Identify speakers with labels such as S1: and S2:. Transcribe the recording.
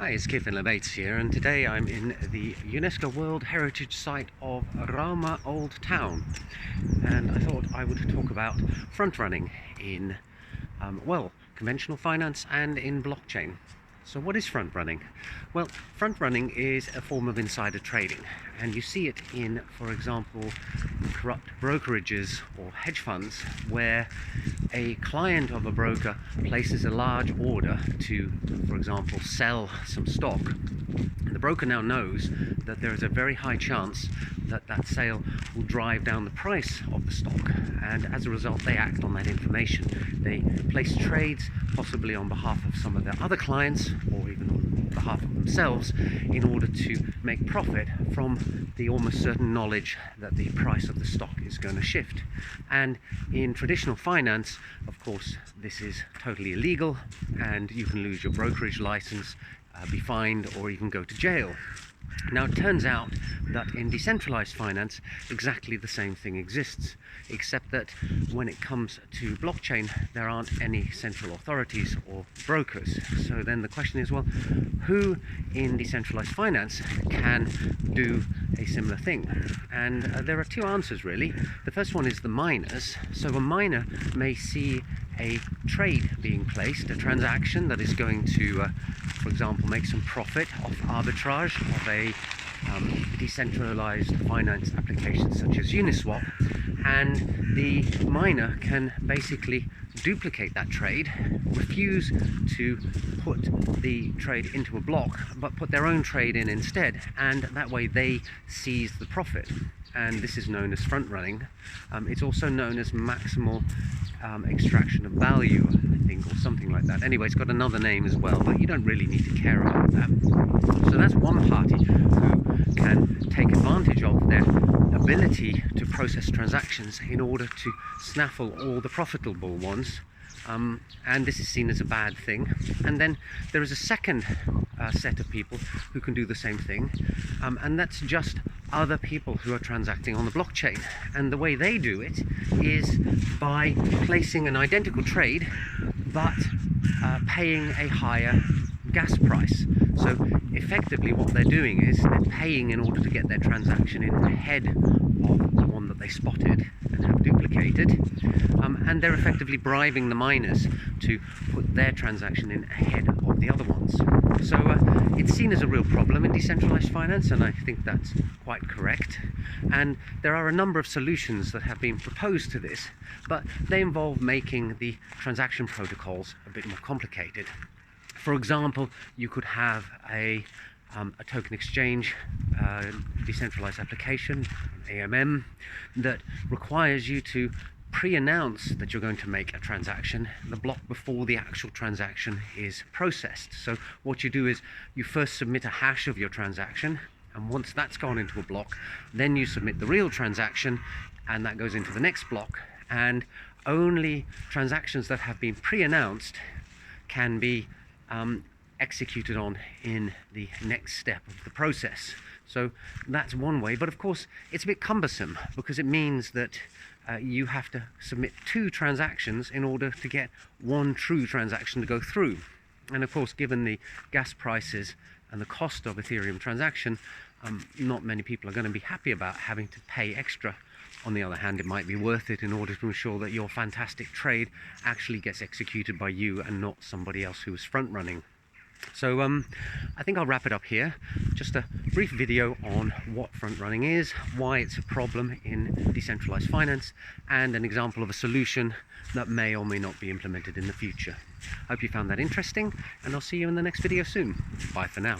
S1: Hi, it's Keith Bates here, and today I'm in the UNESCO World Heritage Site of Roma Old Town, and I thought I would talk about front running in conventional finance and in blockchain. So what is front running? Well, front running is a form of insider trading, and you see it in, for example, corrupt brokerages or hedge funds, where a client of a broker places a large order to, for example, sell some stock. The broker now knows that there is a very high chance that that sale will drive down the price of the stock, and as a result they act on that information. They place trades, possibly on behalf of some of their other clients or even on behalf of themselves, in order to make profit from the almost certain knowledge that the price of the stock is going to shift. And in traditional finance, of course, this is totally illegal, and you can lose your brokerage license, be fined, or even go to jail. Now, it turns out that in decentralized finance, exactly the same thing exists, except that when it comes to blockchain, there aren't any central authorities or brokers. So then the question is, well, who in decentralized finance can do a similar thing? And there are two answers, really. The first one is the miners. So a miner may see a trade being placed, a transaction that is going to, for example, make some profit off arbitrage of a decentralized finance application such as Uniswap, and the miner can basically duplicate that trade, refuse to put the trade into a block, but put their own trade in instead, and that way they seize the profit. And this is known as front running. It's also known as maximal extraction of value, I think, or something like that. Anyway, it's got another name as well, but you don't really need to care about that. So that's one party who can take advantage of their ability to process transactions in order to snaffle all the profitable ones. And this is seen as a bad thing. And then there is a second set of people who can do the same thing, and that's just other people who are transacting on the blockchain. And the way they do it is by placing an identical trade but paying a higher gas price. So effectively what they're doing is they're paying in order to get their transaction in ahead of the one that they spotted and have duplicated, and they're effectively bribing the miners to put their transaction in ahead of the other ones. So it's seen as a real problem in decentralized finance, and I think that's quite correct. And there are a number of solutions that have been proposed to this, but they involve making the transaction protocols a bit more complicated. For example, you could have a token exchange decentralized application, AMM, that requires you to pre-announce that you're going to make a transaction the block before the actual transaction is processed. So what you do is you first submit a hash of your transaction, and once that's gone into a block, then you submit the real transaction, and that goes into the next block. And only transactions that have been pre-announced can be executed on in the next step of the process. So that's one way, but of course it's a bit cumbersome, because it means that you have to submit two transactions in order to get one true transaction to go through. And of course, given the gas prices and the cost of Ethereum transaction, not many people are going to be happy about having to pay extra. On the other hand, it might be worth it in order to ensure that your fantastic trade actually gets executed by you and not somebody else who is front running. So I think I'll wrap it up here. Just a brief video on what front running is, why it's a problem in decentralized finance, and an example of a solution that may or may not be implemented in the future. Hope you found that interesting, and I'll see you in the next video soon. Bye for now.